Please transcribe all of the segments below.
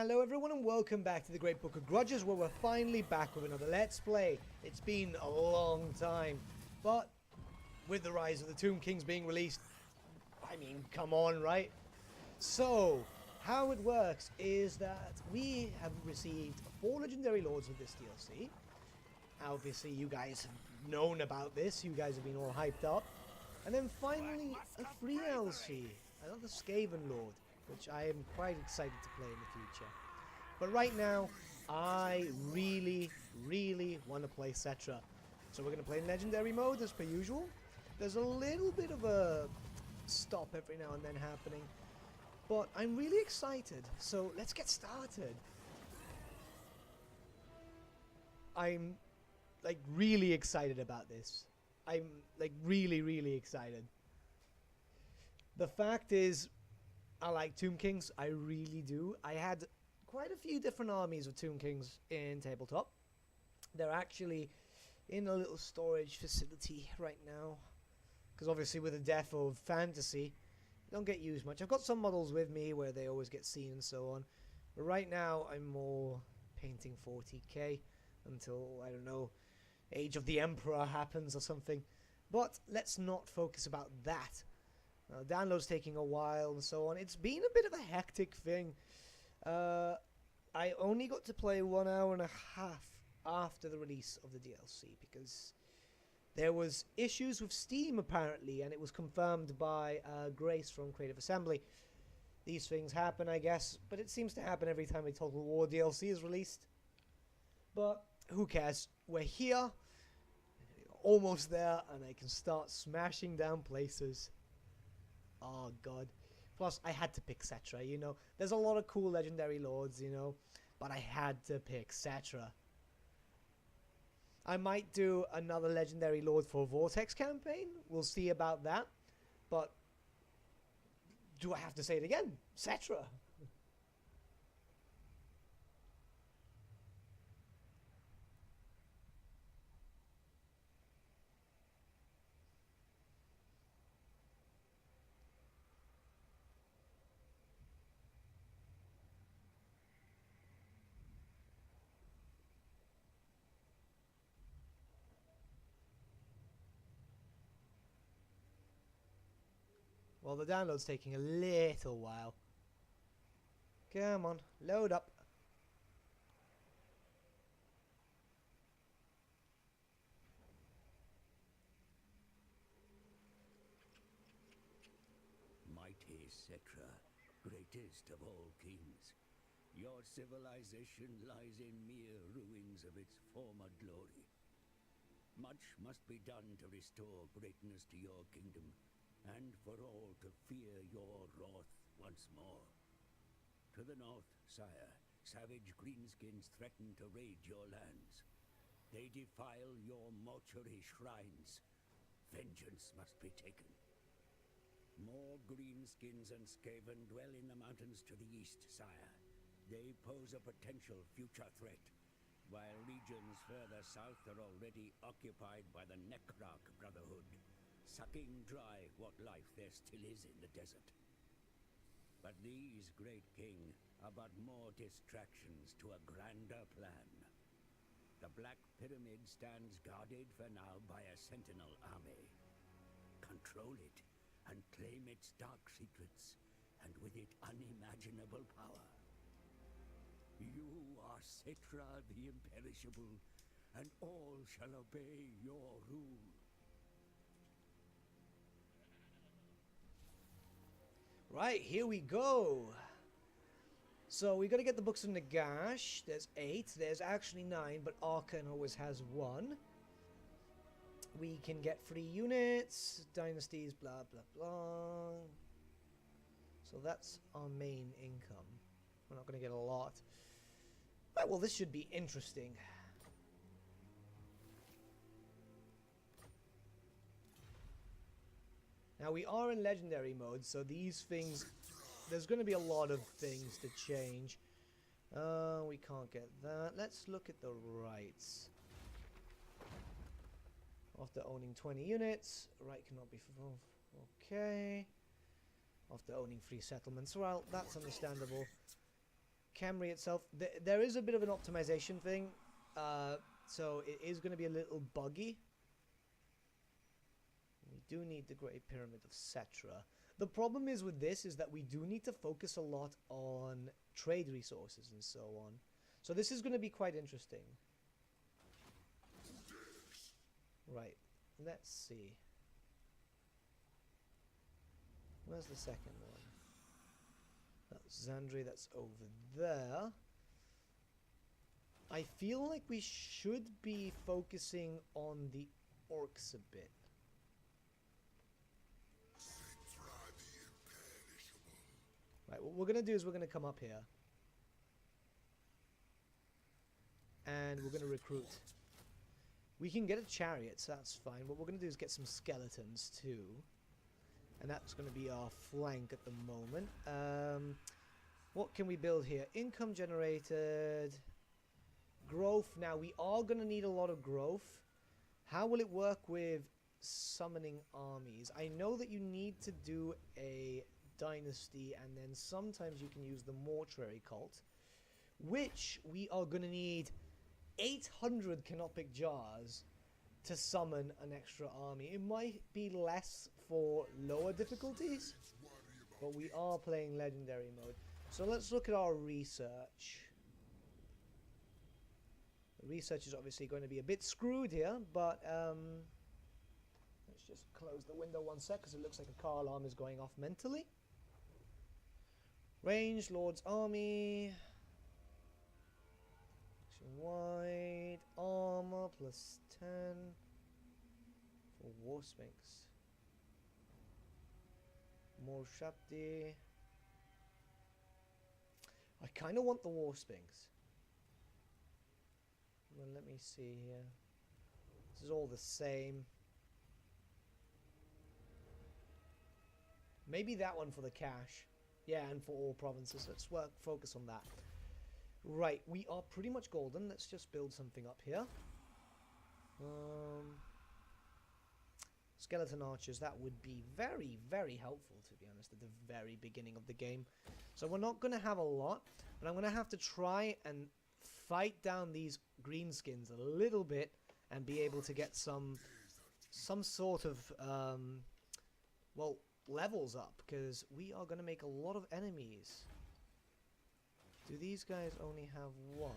Hello everyone and welcome back to the Great Book of Grudges, where we're finally back with another Let's Play. It's been a long time, but with the Rise of the Tomb Kings being released, I mean, come on, right? So, how it works is that we have received 4 Legendary Lords with this DLC. Obviously, you guys have known about this, you guys have been all hyped up. And then finally, a free DLC, another Skaven Lord, which I am quite excited to play in the future. But right now, I really want to play Settra. So we're going to play in Legendary mode as per usual. There's a little bit of a stop every now and then happening. But I'm really excited, so let's get started. I'm like really excited about this. I'm like really excited. The fact is, I like Tomb Kings, I really do. I had quite a few different armies of Tomb Kings in tabletop. They're actually in a little storage facility right now, because obviously with the death of fantasy, they don't get used much. I've got some models with me where they always get seen and so on, but right now I'm more painting 40k until, I don't know, Age of the Emperor happens or something. But let's not focus about that. Download's taking a while and so on. It's been a bit of a hectic thing. I only got to play 1 hour and a half after the release of the DLC, because there was issues with Steam apparently, and it was confirmed by Grace from Creative Assembly. These things happen, I guess, but it seems to happen every time a Total War DLC is released. But who cares? We're here, almost there, and I can start smashing down places. Oh god. Plus, I had to pick Settra, you know. There's a lot of cool Legendary Lords, you know, but I had to pick Settra. I might do another Legendary Lord for Vortex campaign. We'll see about that. But do I have to say it again? Settra. Well, the download's taking a little while. Come on, load up. Mighty Settra, greatest of all kings, your civilization lies in mere ruins of its former glory. Much must be done to restore greatness to your kingdom, and for all to fear your wrath once more. To the north, sire, savage greenskins threaten to raid your lands. They defile your mortuary shrines. Vengeance must be taken. More greenskins and Skaven dwell in the mountains to the east, sire. They pose a potential future threat, while regions further south are already occupied by the Necrarch Brotherhood, sucking dry what life there still is in the desert. But these, great king, are but more distractions to a grander plan. The Black Pyramid stands guarded for now by a sentinel army. Control it, and claim its dark secrets, and with it unimaginable power. You are Settra the Imperishable, and all shall obey your rule. Right, here we go. So we got to get the books of Nagash. There's 8. There's actually 9, but Archon always has 1. We can get free units, dynasties, blah blah blah. So that's our main income. We're not going to get a lot. Right, well, this should be interesting. Now we are in Legendary mode, so these things, there's going to be a lot of things to change. We can't get that. Let's look at the rights. After owning 20 units, right cannot be fulfilled. Okay. After owning 3 settlements, well, that's understandable. Camry itself, there is a bit of an optimization thing, so it is going to be a little buggy. We do need the Great Pyramid of Settra. The problem is with this is that we do need to focus a lot on trade resources and so on. So this is going to be quite interesting. Right, let's see. Where's the second one? That's Zandri, that's over there. I feel like we should be focusing on the orcs a bit. Right, what we're going to do is we're going to come up here. And we're going to recruit. We can get a chariot, so that's fine. What we're going to do is get some skeletons too. And that's going to be our flank at the moment. What can we build here? Income generated. Growth. Now, we are going to need a lot of growth. How will it work with summoning armies? I know that you need to do a dynasty, and then sometimes you can use the mortuary cult, which we are going to need 800 canopic jars to summon an extra army. It might be less for lower difficulties, but we are playing legendary mode. So let's look at our research. The research is obviously going to be a bit screwed here, but let's just close the window one sec, because it looks like a car alarm is going off mentally. Range, Lord's Army. Action wide. Armor plus 10. For War Sphinx. More Shabdi. I kind of want the War Sphinx. Well, let me see here. This is all the same. Maybe that one for the cash. Yeah, and for all provinces. Let's focus on that. Right, we are pretty much golden. Let's just build something up here. Skeleton archers, that would be very, very helpful, to be honest, at the very beginning of the game. So we're not going to have a lot, but I'm going to have to try and fight down these greenskins a little bit and be able to get some sort of, well, levels up, because we are going to make a lot of enemies. Do these guys only have one?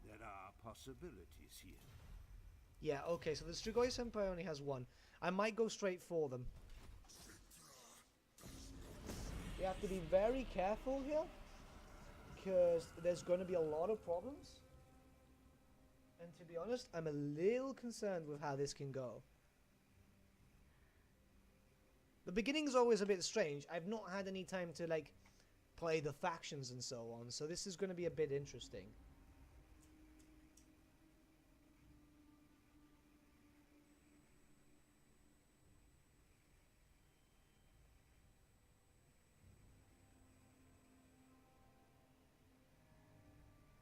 There are possibilities here. Yeah, okay, so the Strigoi Senpai only has one. I might go straight for them. You have to be very careful here, because there's going to be a lot of problems. And to be honest, I'm a little concerned with how this can go. The beginning's always a bit strange. I've not had any time to, like, play the factions and so on, so this is going to be a bit interesting.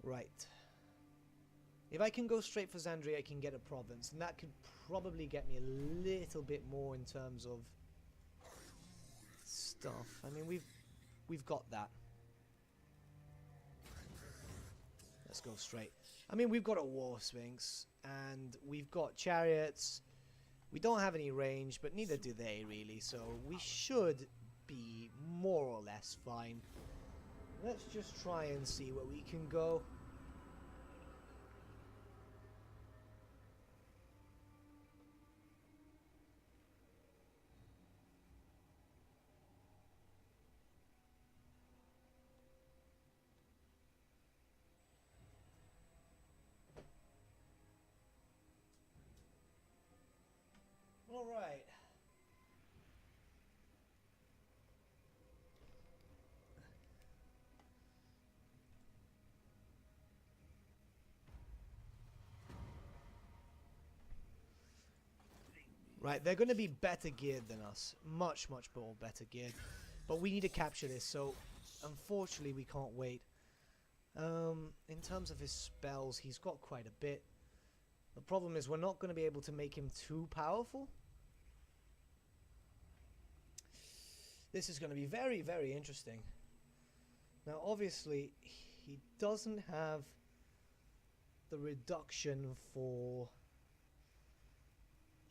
Right. If I can go straight for Zandri, I can get a province, and that could probably get me a little bit more in terms of stuff. I mean, we've got that. Let's go straight. I mean, we've got a War Sphinx, and we've got chariots. We don't have any range, but neither do they, really, so we should be more or less fine. Let's just try and see where we can go. All right. Right, they're going to be better geared than us. Much, much more better geared. But we need to capture this, so unfortunately we can't wait. In terms of his spells, he's got quite a bit. The problem is we're not going to be able to make him too powerful. This is going to be very, very interesting. Now, obviously, he doesn't have the reduction for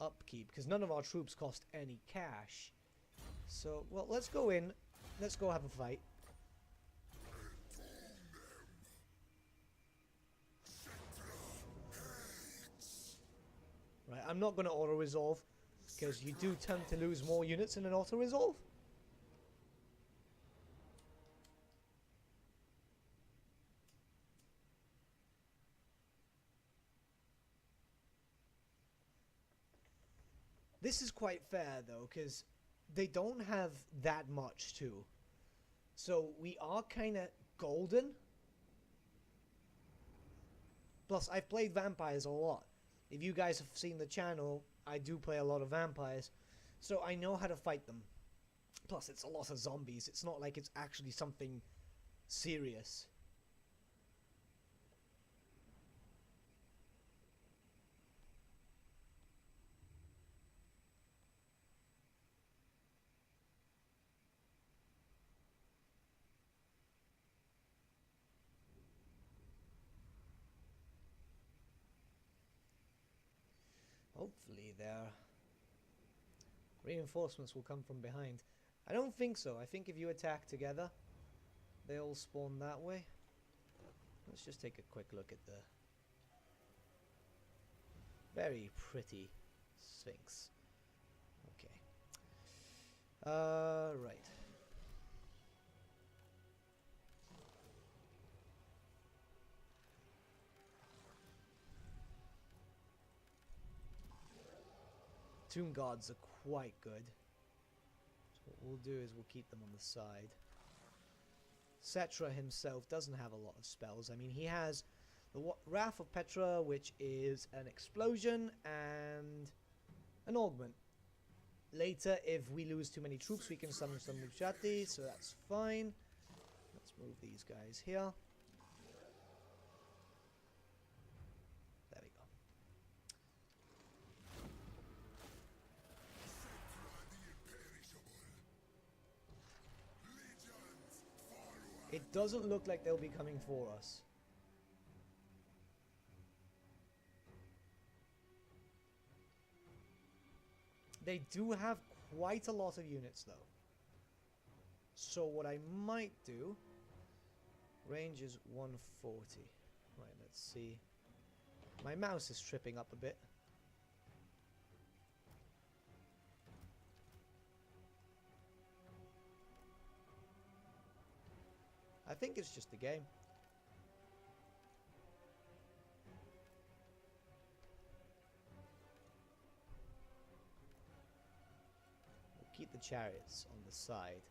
upkeep, because none of our troops cost any cash. So, well, let's go in. Let's go have a fight. Right, I'm not going to auto-resolve, because you do tend to lose more units in an auto-resolve. This is quite fair, though, because they don't have that much, too. So we are kind of golden. Plus, I've played vampires a lot. If you guys have seen the channel, I do play a lot of vampires. So I know how to fight them. Plus, it's a lot of zombies. It's not like it's actually something serious. Hopefully their reinforcements will come from behind. I don't think so. I think if you attack together, they all spawn that way. Let's just take a quick look at the very pretty Sphinx. Okay. Right. Tomb Guards are quite good. So what we'll do is we'll keep them on the side. Settra himself doesn't have a lot of spells. I mean, he has the Wrath of Petra, which is an explosion and an augment. Later, if we lose too many troops, we can summon some Luchati, so that's fine. Let's move these guys here. There we go. It doesn't look like they'll be coming for us. They do have quite a lot of units, though. So what I might do... Range is 140. Right, let's see. My mouse is tripping up a bit. I think it's just a game. We'll keep the chariots on the side.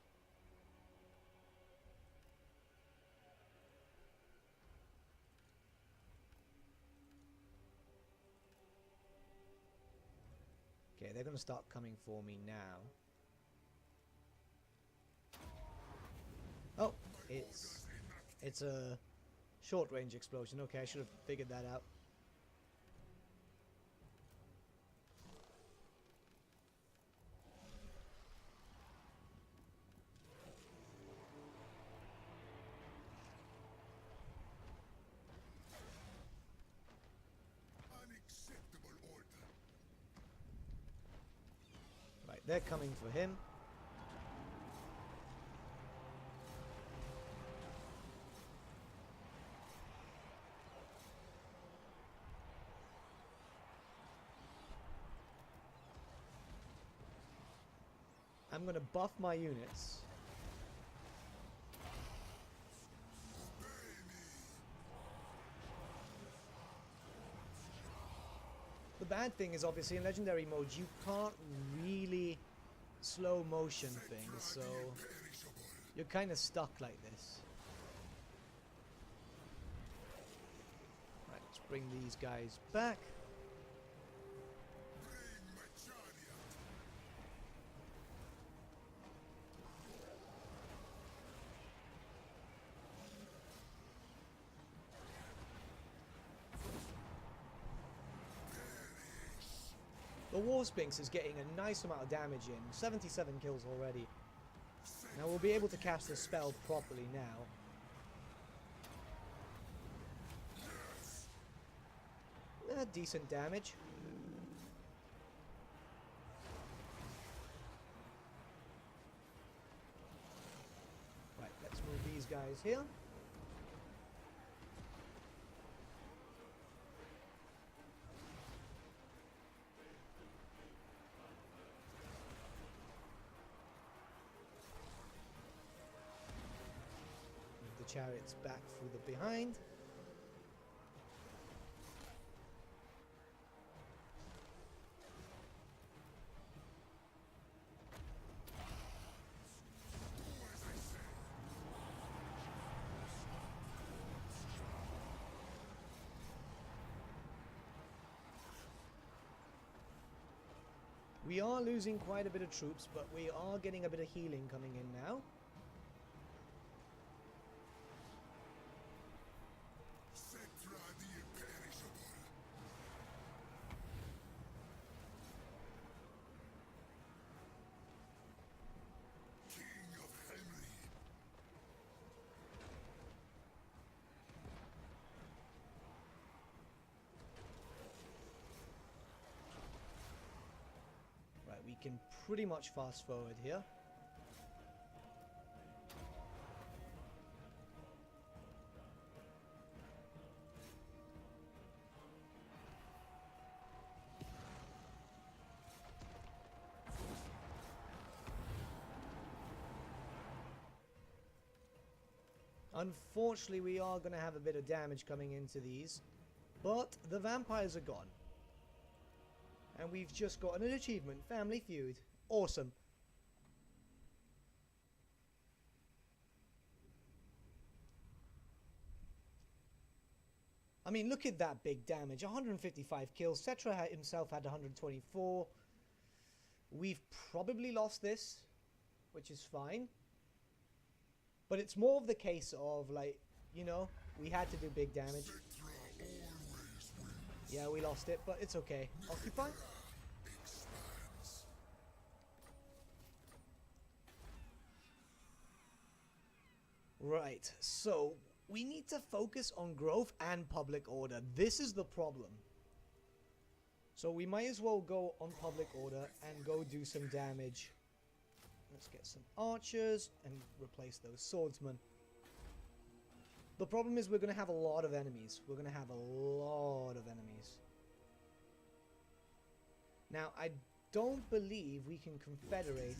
Okay, they're going to start coming for me now. Oh, it's a short range explosion. Okay, I should have figured that out. Right, they're coming for him. I'm going to buff my units. The bad thing is, obviously, in legendary mode, you can't really slow motion things, so you're kind of stuck like this. Right, let's bring these guys back. The War Sphinx is getting a nice amount of damage in. 77 kills already. Now we'll be able to cast the spell properly now. decent damage. Right, let's move these guys here. Move the chariots back through the behind. We are losing quite a bit of troops, but we are getting a bit of healing coming in now. Settra the imperishable. King of Henry. Right, we can pretty much fast forward here. Unfortunately, we are going to have a bit of damage coming into these, but the vampires are gone. And we've just got an achievement, Family Feud. Awesome. I mean, look at that big damage. 155 kills. Settra himself had 124. We've probably lost this, which is fine. But it's more of the case of, like, you know, we had to do big damage. Settra always wins. Yeah, we lost it, but it's okay. Occupy? Expands. Right, so we need to focus on growth and public order. This is the problem. So we might as well go on public order and go do some damage. Let's get some archers and replace those swordsmen. The problem is we're going to have a lot of enemies. We're going to have a lot of enemies. Now, I don't believe we can confederate.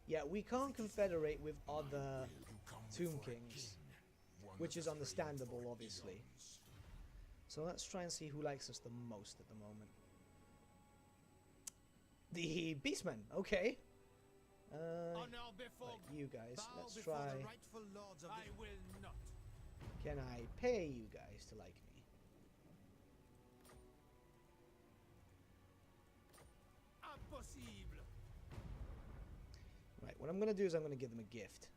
Yeah, we can't confederate with other Tomb Kings, which is understandable, obviously. So let's try and see who likes us the most at the moment. The Beastmen, okay. Right, you guys, let's try. I will not. Can I pay you guys to like me? Impossible. Right, what I'm going to do is I'm going to give them a gift.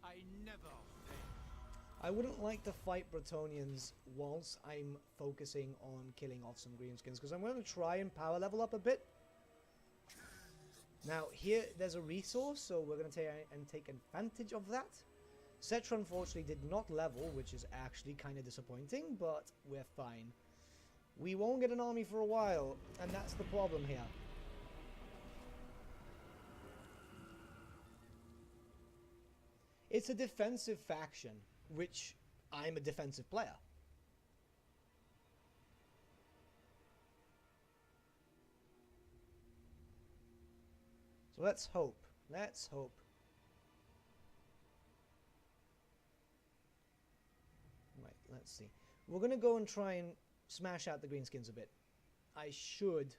I never fail. I wouldn't like to fight Bretonians whilst I'm focusing on killing off some greenskins, because I'm going to try and power level up a bit. Now, here, there's a resource, so we're going to take advantage of that. Settra, unfortunately, did not level, which is actually kind of disappointing, but we're fine. We won't get an army for a while, and that's the problem here. It's a defensive faction, which I'm a defensive player. So let's hope. Let's hope. Right, let's see. We're going to go and try and smash out the greenskins a bit. I should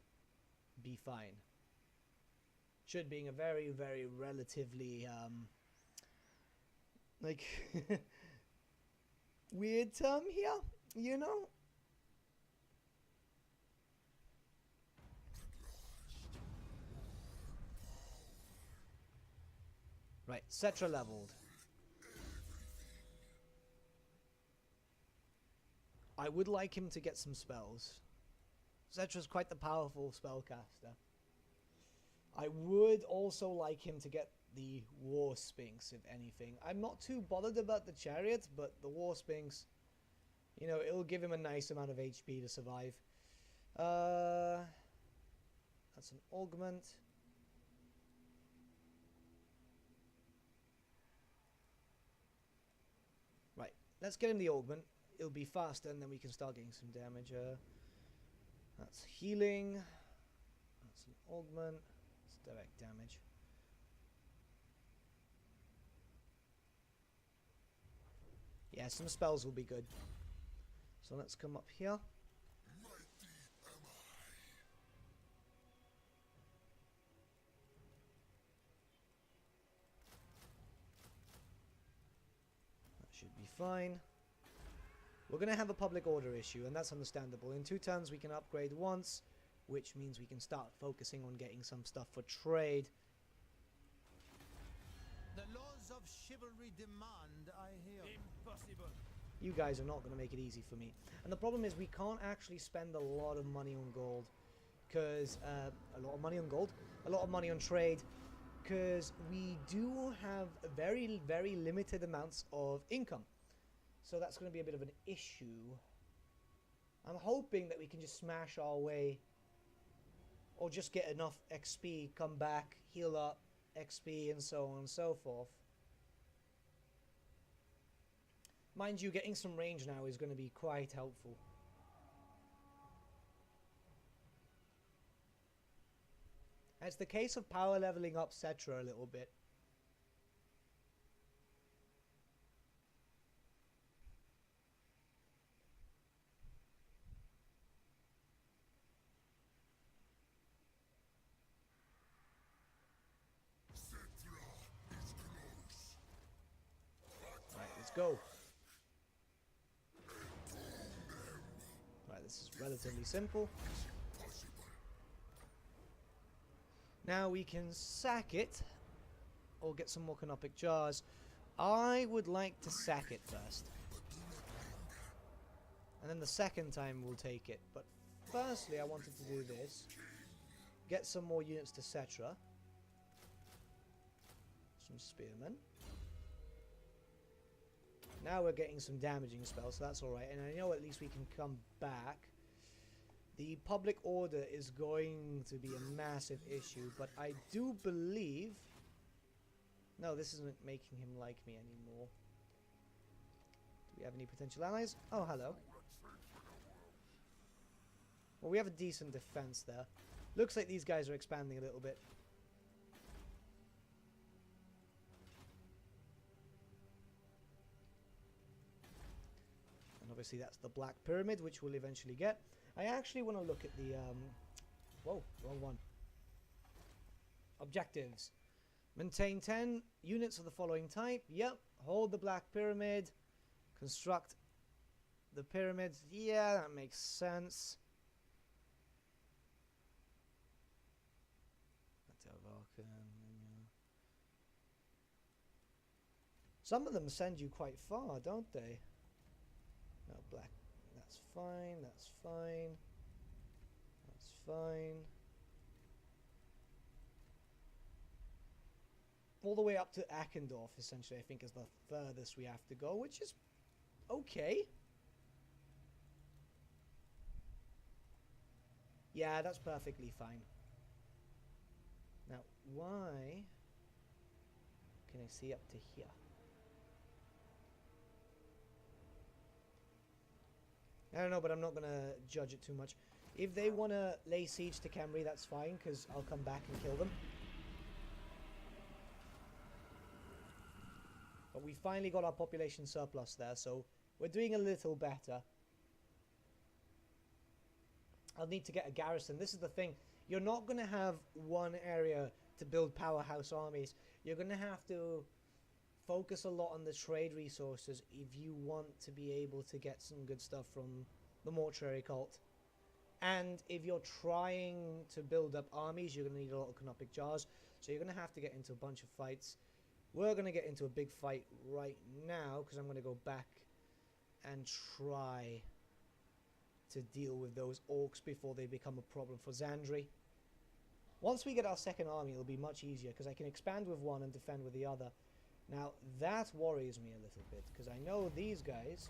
be fine. Should being a very, very relatively, like, weird term here, you know? Right, Settra leveled. I would like him to get some spells. Settra's quite the powerful spellcaster. I would also like him to get the War Sphinx, if anything. I'm not too bothered about the chariot, but the War Sphinx You know, it'll give him a nice amount of HP to survive. That's an augment. Right, let's get him the augment. It'll be faster and then we can start getting some damage. That's healing. That's an augment. It's direct damage. Yeah, some spells will be good. So let's come up here. That should be fine. We're going to have a public order issue, and that's understandable. In 2 turns we can upgrade once, which means we can start focusing on getting some stuff for trade. The laws of chivalry demand, I hear. Impossible. You guys are not going to make it easy for me. And the problem is we can't actually spend a lot of money on gold. Because, a lot of money on gold, a lot of money on trade. Because we do have very, very limited amounts of income. So that's going to be a bit of an issue. I'm hoping that we can just smash our way. Or just get enough XP, come back, heal up, XP, and so on and so forth. Mind you, getting some range now is going to be quite helpful. It's the case of power leveling up Settra a little bit. Right, let's go. Right, this is relatively simple. Now we can sack it, or get some more canopic jars. I would like to sack it first. And then the second time we'll take it. But firstly I wanted to do this. Get some more units to Settra. Some spearmen. Now we're getting some damaging spells, so that's alright. And I know at least we can come back. The public order is going to be a massive issue, but I do believe... No, this isn't making him like me anymore. Do we have any potential allies? Oh, hello. Well, we have a decent defense there. Looks like these guys are expanding a little bit. And obviously that's the Black Pyramid, which we'll eventually get. I actually want to look at the, whoa, wrong one. Objectives. Maintain 10 units of the following type. Yep. Hold the Black Pyramid. Construct the pyramids. Yeah, that makes sense. Some of them send you quite far, don't they? No, black. That's fine, that's fine. That's fine. All the way up to Ackendorf, essentially, I think is the furthest we have to go, which is okay. Yeah, that's perfectly fine. Now, why can I see up to here? I don't know, but I'm not going to judge it too much. If they want to lay siege to Camry, that's fine, because I'll come back and kill them. But we finally got our population surplus there, so we're doing a little better. I'll need to get a garrison. This is the thing. You're not going to have one area to build powerhouse armies. You're going to have to focus a lot on the trade resources if you want to be able to get some good stuff from the mortuary cult. And if you're trying to build up armies, you're going to need a lot of canopic jars. So you're going to have to get into a bunch of fights. We're going to get into a big fight right now because I'm going to go back and try to deal with those orcs before they become a problem for Xandri. Once we get our second army, it'll be much easier because I can expand with one and defend with the other. Now, that worries me a little bit because I know these guys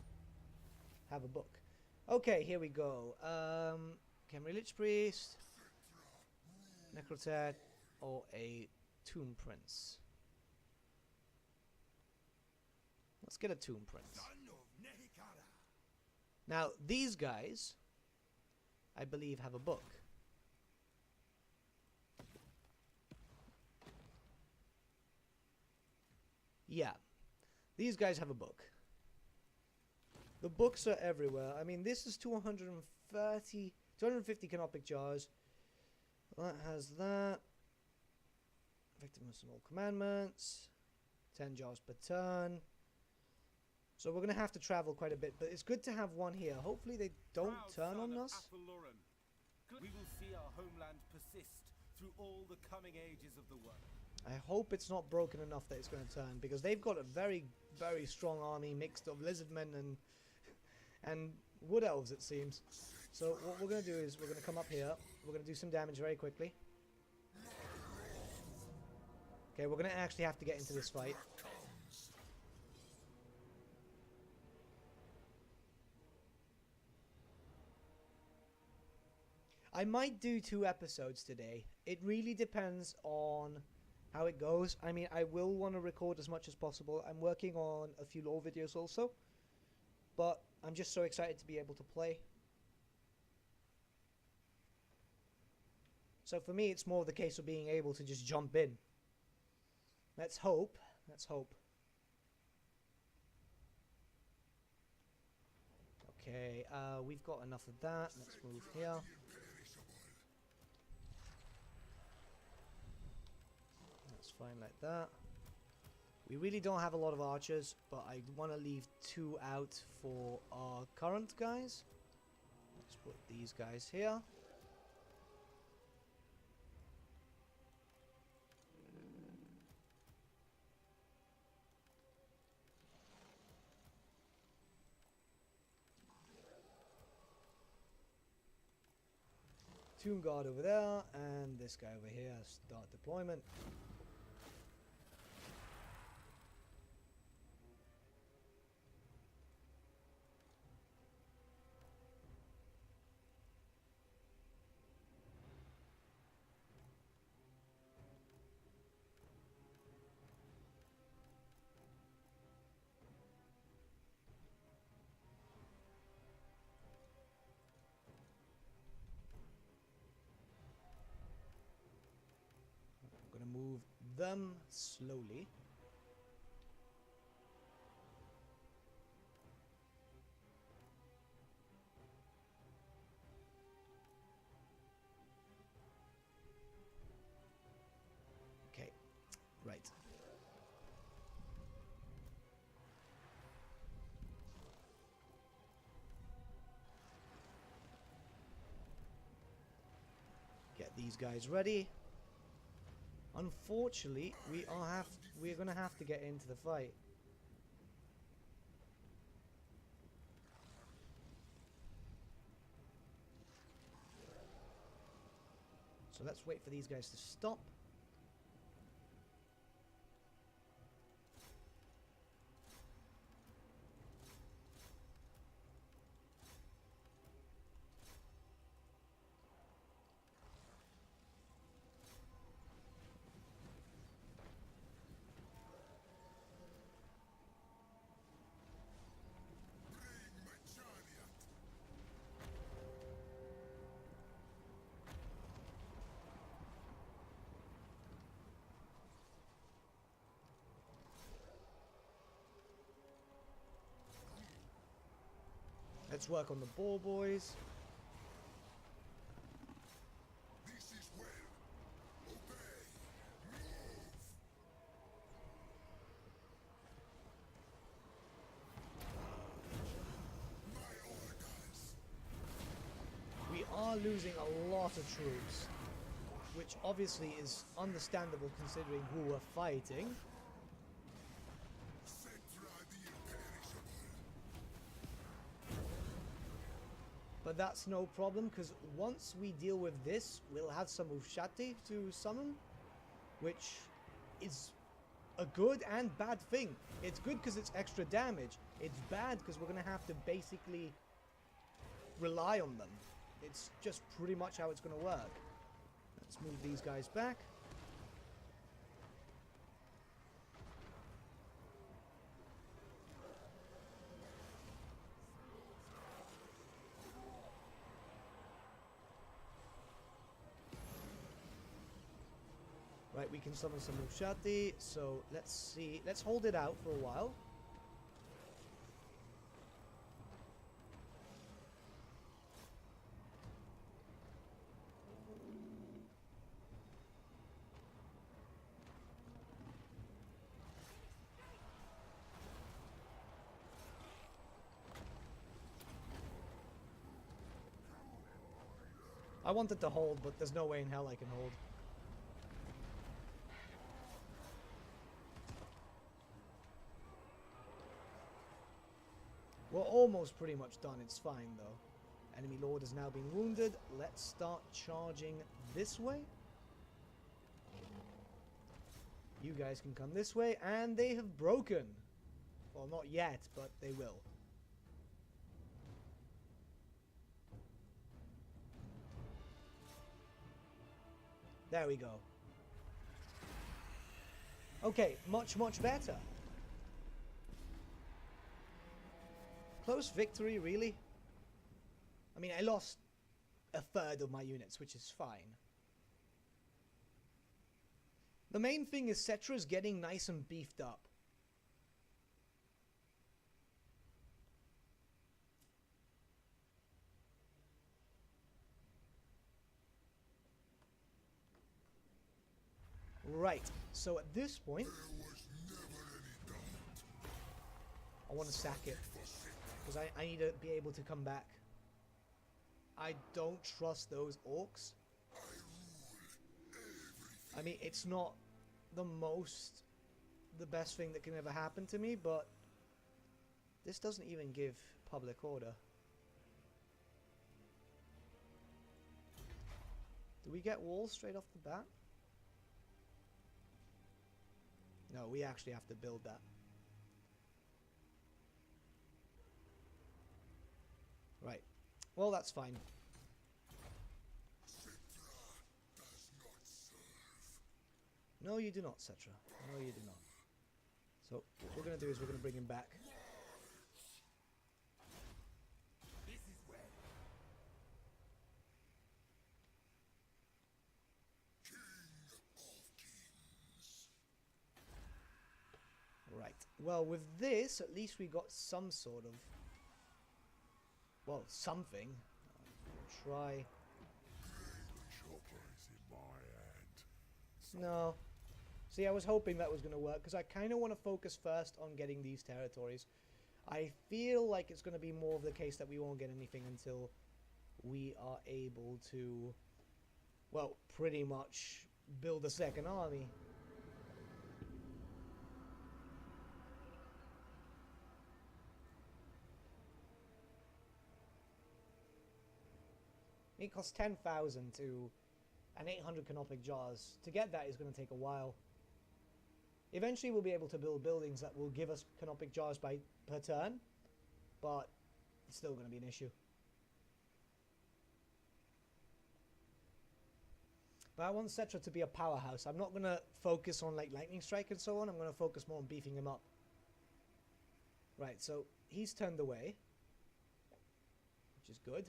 have a book. Okay, here we go. Khemri Lich Priest, Necrotet, or a Tomb Prince. Let's get a Tomb Prince. Now, these guys, I believe, have a book. Yeah, these guys have a book. The books are everywhere. I mean, this is 250 canopic jars. That has that. Victims and all commandments. 10 jars per turn. So we're going to have to travel quite a bit, but it's good to have one here. Hopefully they don't turn on us. We will see our homeland persist through all the coming ages of the world. I hope it's not broken enough that it's going to turn, because they've got a very, very strong army mixed of lizardmen and wood elves, it seems. So what we're going to do is we're going to come up here. We're going to do some damage very quickly. Okay, we're going to actually have to get into this fight. I might do 2 episodes today. It really depends on how it goes. I mean, I will want to record as much as possible. I'm working on a few lore videos also. But I'm just so excited to be able to play. So for me, it's more the case of being able to just jump in. Let's hope. Let's hope. Okay, we've got enough of that. Let's move here. That's fine like that. We really don't have a lot of archers, but I want to leave 2 out for our current guys. Let's put these guys here. Tomb Guard over there, and this guy over here. Start deployment. Move them slowly. Okay, right. Get these guys ready. Unfortunately, we're gonna have to get into the fight. So let's wait for these guys to stop. Let's work on the ball boys. This is well. Obey. Move. My orders. We are losing a lot of troops, which obviously is understandable considering who we're fighting. Settra the imperishable. But that's no problem, because once we deal with this, we'll have some Ushati to summon, which is a good and bad thing. It's good because it's extra damage. It's bad because we're going to have to basically rely on them. It's just pretty much how it's going to work. Let's move these guys back. Right, we can summon some Mushati, so let's see. Let's hold it out for a while. I wanted to hold, but there's no way in hell I can hold. We're almost pretty much done. It's fine, though. Enemy Lord has now been wounded. Let's start charging this way. You guys can come this way, and they have broken. Well, not yet, but they will. There we go. Okay, much, much better. Close victory, really? I mean, I lost a third of my units, which is fine. The main thing is Settra's getting nice and beefed up. Right, so at this point, I want to sack it. Because I need to be able to come back. I don't trust those orcs. I mean, it's not the best thing that can ever happen to me, but this doesn't even give public order. Do we get walls straight off the bat? No, we actually have to build that. Right. Well, that's fine. No, you do not, Settra. No, you do not. So, what we're going to do is we're going to bring him back. This is where. Right. Well, with this, at least we got some sort of... Well, something. Try... No. See, I was hoping that was going to work, because I kind of want to focus first on getting these territories. I feel like it's going to be more of the case that we won't get anything until we are able to, well, pretty much build a second army. It costs 10,000 to... and 800 canopic jars. To get that is going to take a while. Eventually we'll be able to build buildings that will give us canopic jars per turn, but it's still going to be an issue. But I want Settra to be a powerhouse. I'm not going to focus on like lightning strike and so on. I'm going to focus more on beefing him up. Right, so he's turned away, which is good.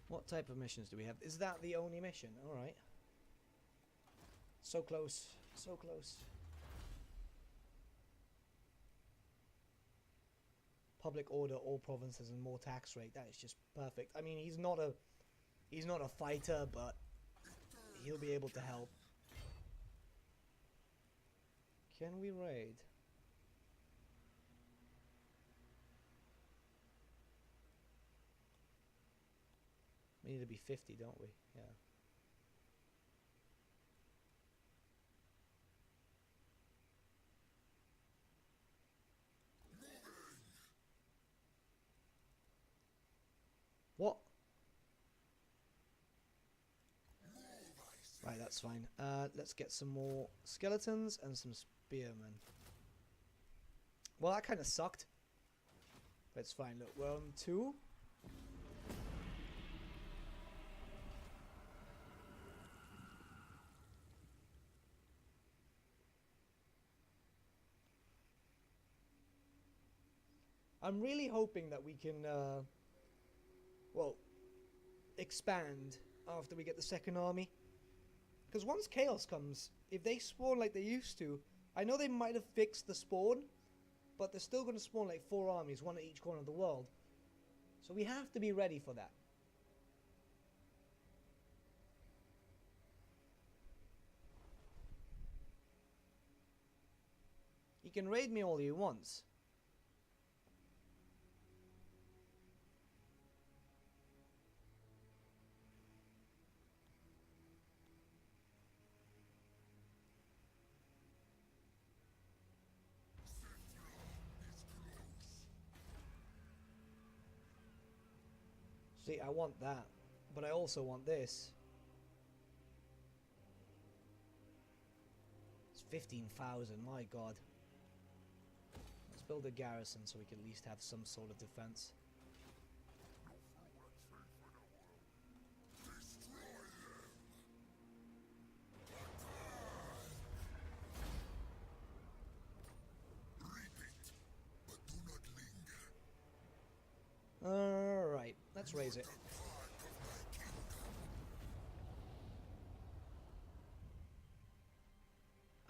What type of missions do we have? Is that the only mission? Alright. So close. So close. Public order, all provinces, and more tax rate. That is just perfect. I mean, he's not a fighter, but he'll be able to help. Can we raid? We need to be 50, don't we? Yeah. that's fine. Let's get some more skeletons and some spearmen. Well, that kind of sucked. But it's fine. Look, we're on 2. I'm really hoping that we can, well, expand after we get the second army. Because once Chaos comes, if they spawn like they used to, I know they might have fixed the spawn, but they're still going to spawn like 4 armies, 1 at each corner of the world. So we have to be ready for that. You can raid me all you want. See, I want that, but I also want this. It's 15,000, my god. Let's build a garrison so we can at least have some sort of defense. Alright, let's raise it.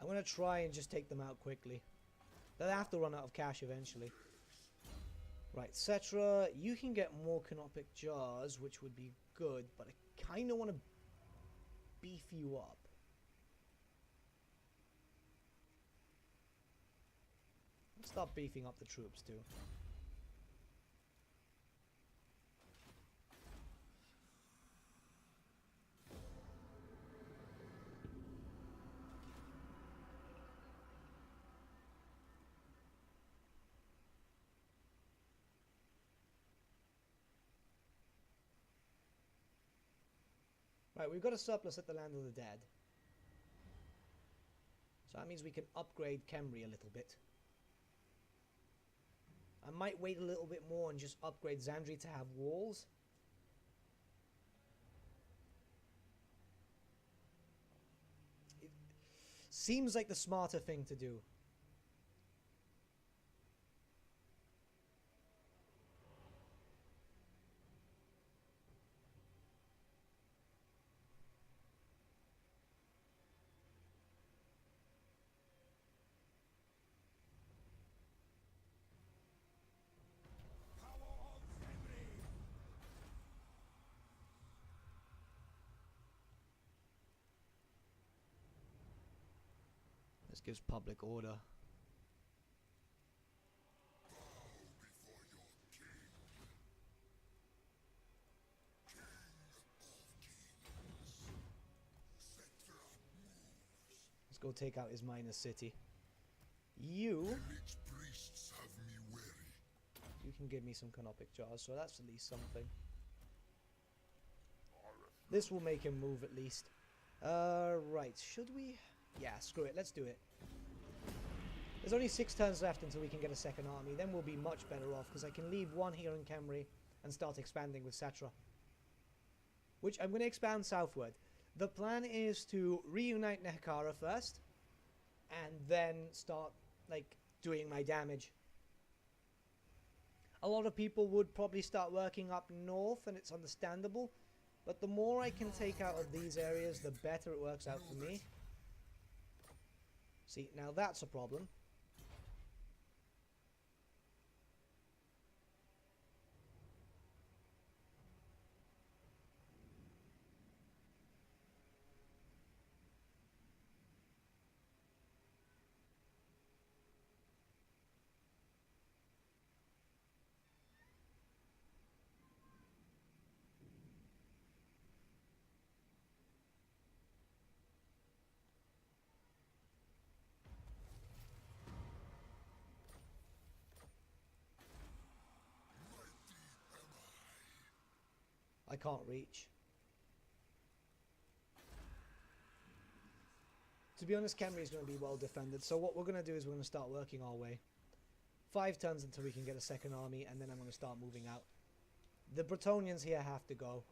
I'm gonna try and just take them out quickly. They'll have to run out of cash eventually. Right, Settra, you can get more canopic jars, which would be good, but I kinda wanna beef you up. Let's start beefing up the troops too. Right, we've got a surplus at the Land of the Dead. So that means we can upgrade Khemri a little bit. I might wait a little bit more and just upgrade Zandri to have walls. It seems like the smarter thing to do. This gives public order. Let's go take out his minor city. You can give me some canopic jars, so that's at least something. This will make him move at least. Right, should we? Yeah, screw it, let's do it. There's only 6 turns left until we can get a second army, then we'll be much better off, because I can leave 1 here in Khemri and start expanding with Settra. Which I'm going to expand southward. The plan is to reunite Nehekara first, and then start, like, doing my damage. A lot of people would probably start working up north, and it's understandable, but the more I can take out of these areas, the better it works out for me. See, now that's a problem. I can't reach. To be honest, Khemri is going to be well defended. So what we're going to do is we're going to start working our way. 5 turns until we can get a second army, and then I'm going to start moving out. The Bretonnians here have to go.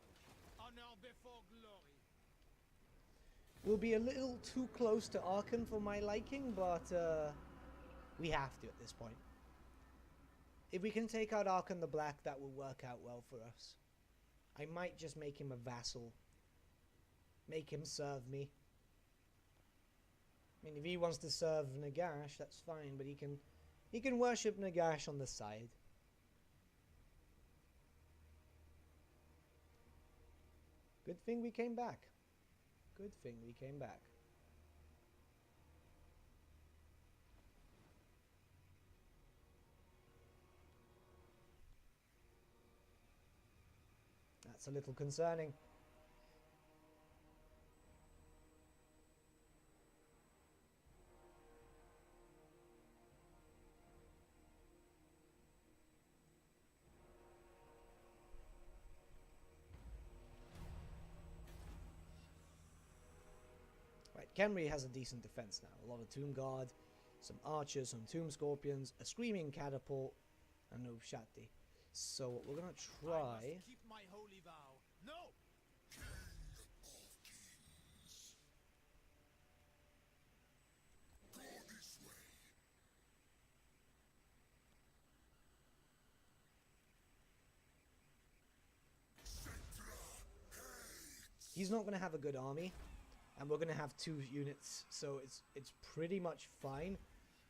Honor before glory. We'll be a little too close to Aachen for my liking, but we have to at this point. If we can take out Aachen the Black, that will work out well for us. I might just make him a vassal. Make him serve me. I mean, if he wants to serve Nagash, that's fine, but he can worship Nagash on the side. Good thing we came back. Good thing we came back. That's a little concerning. Right, Khemri has a decent defense now. A lot of Tomb Guard, some archers, some Tomb Scorpions, a Screaming Catapult, and no Shatti. So what we're gonna I try. must keep my holy vow. No! Go this way. Settra hates. He's not gonna have a good army, and we're gonna have 2 units, so it's pretty much fine.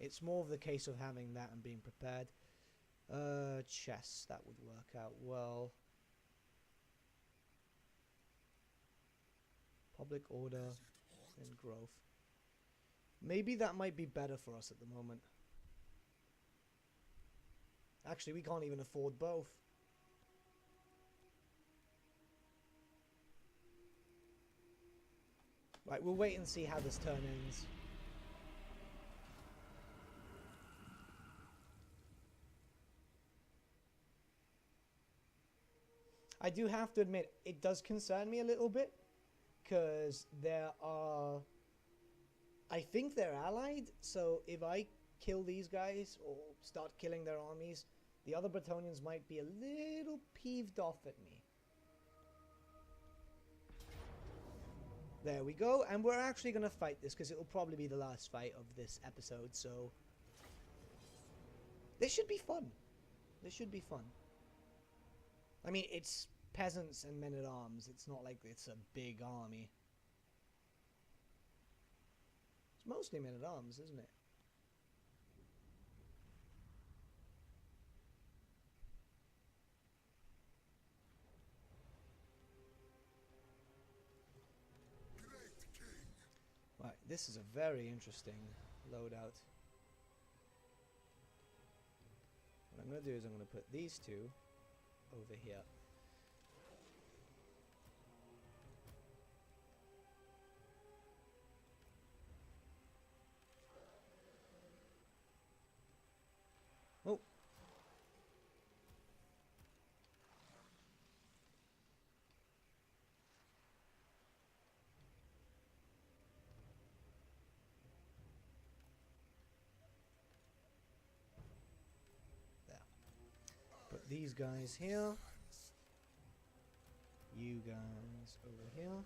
It's more of the case of having that and being prepared. Chess, that would work out well. Public order and growth. Maybe that might be better for us at the moment. Actually, we can't even afford both. Right, we'll wait and see how this turn ends. I do have to admit, it does concern me a little bit, because there are... I think they're allied, so if I kill these guys, or start killing their armies, the other Bretonnians might be a little peeved off at me. There we go, and we're actually going to fight this, because it'll probably be the last fight of this episode, so... This should be fun. This should be fun. I mean, it's peasants and men-at-arms. It's not like it's a big army. It's mostly men-at-arms, isn't it? Great king. Right, this is a very interesting loadout. What I'm going to do is I'm going to put these 2 over here. Oh. There. Put these guys here. You guys over here.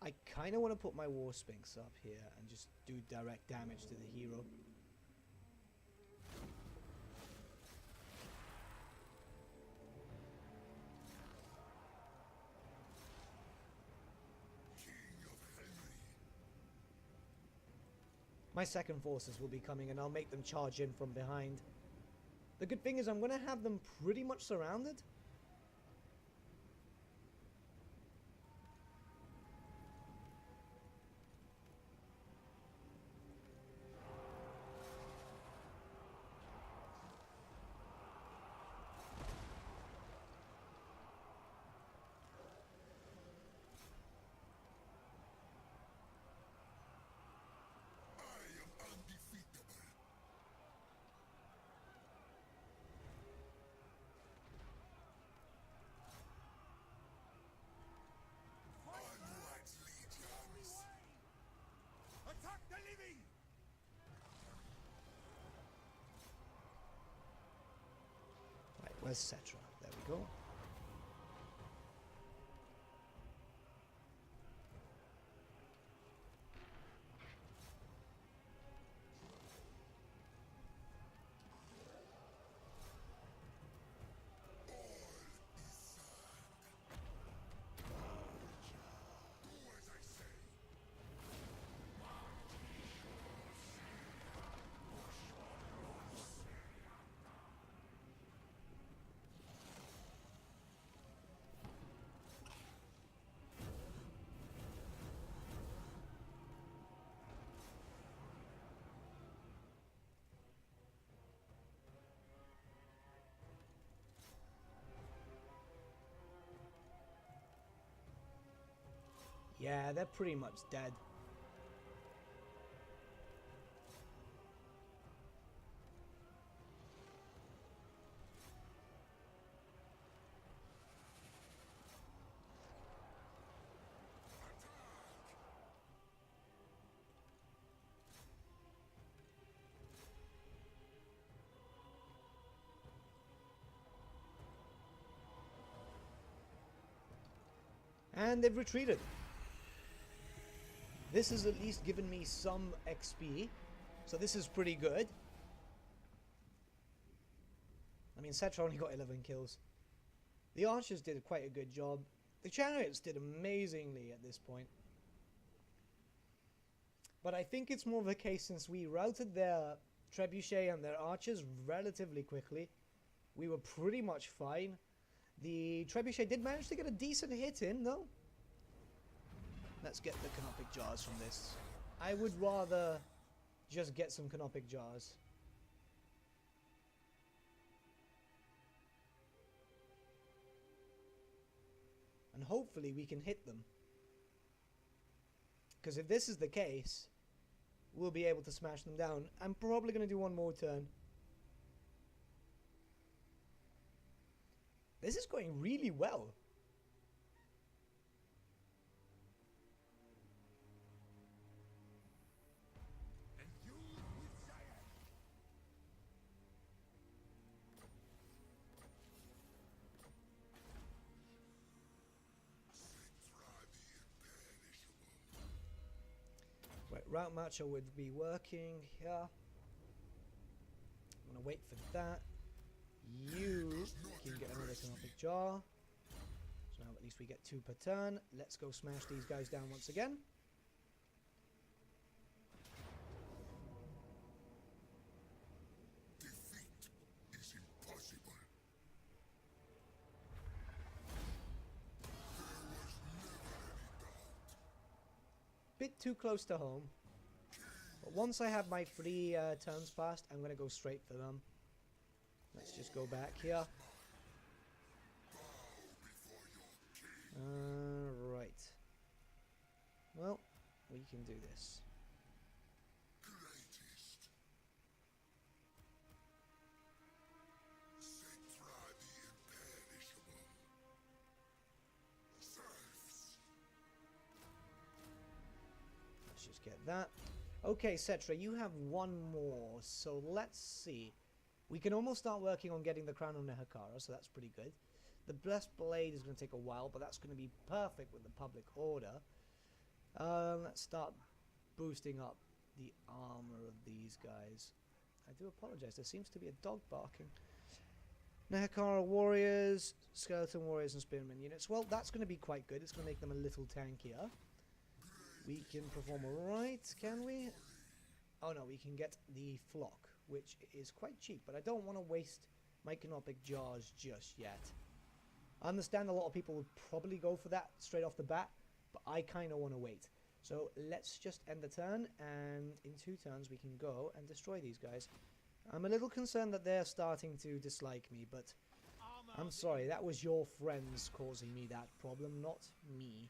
I kind of want to put my War Sphinx up here and just do direct damage to the hero. My second forces will be coming and I'll make them charge in from behind. The good thing is I'm going to have them pretty much surrounded. I am undefeatable. Where's Settra? There we go. Yeah, they're pretty much dead. And they've retreated. This has at least given me some XP, so this is pretty good. I mean, Settra only got 11 kills. The archers did quite a good job. The chariots did amazingly at this point. But I think it's more of a case since we routed their trebuchet and their archers relatively quickly. We were pretty much fine. The trebuchet did manage to get a decent hit in, though. Let's get the canopic jars from this. I would rather just get some canopic jars. And hopefully we can hit them. Because if this is the case, we'll be able to smash them down. I'm probably going to do one more turn. This is going really well. Right, route matcher would be working here. I'm gonna wait for that. You can get another canopic jar. So now at least we get 2 per turn. Let's go smash these guys down once again. Defeat is impossible. Bit too close to home. But once I have my 3 turns passed, I'm gonna go straight for them. Let's just go back here. Right. Well, we can do this. Greatest. Settra the imperishable. Serfs. Let's just get that. Okay, Settra, you have 1 more. So let's see. We can almost start working on getting the crown of Nehekara, so that's pretty good. The blessed blade is going to take a while, but that's going to be perfect with the public order. Let's start boosting up the armor of these guys. I do apologize, there seems to be a dog barking. Nehekara warriors, skeleton warriors and spearmen units. Well, that's going to be quite good. It's going to make them a little tankier. We can perform alright, can we? Oh no, we can get the flock, which is quite cheap, but I don't want to waste my canopic jars just yet. I understand a lot of people would probably go for that straight off the bat, but I kind of want to wait. So let's just end the turn, and in 2 turns we can go and destroy these guys. I'm a little concerned that they're starting to dislike me, but I'm sorry, that was your friends causing me that problem, not me.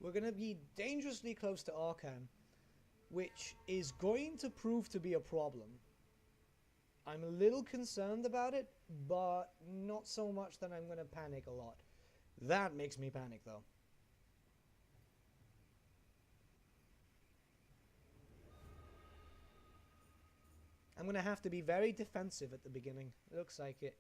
We're going to be dangerously close to Arkham, which is going to prove to be a problem. I'm a little concerned about it, but not so much that I'm going to panic a lot. That makes me panic, though. I'm going to have to be very defensive at the beginning. Looks like it.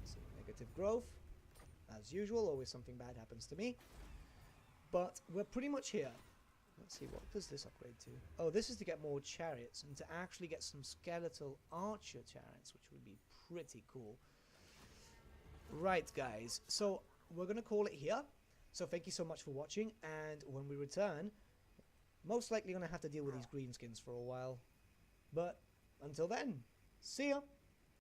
So, negative growth. As usual, always something bad happens to me. But we're pretty much here. Let's see, what does this upgrade to? Oh, this is to get more chariots and to actually get some skeletal archer chariots, which would be pretty cool. Right, guys. So we're going to call it here. So thank you so much for watching. And when we return, most likely going to have to deal with these greenskins for a while. But until then, see ya.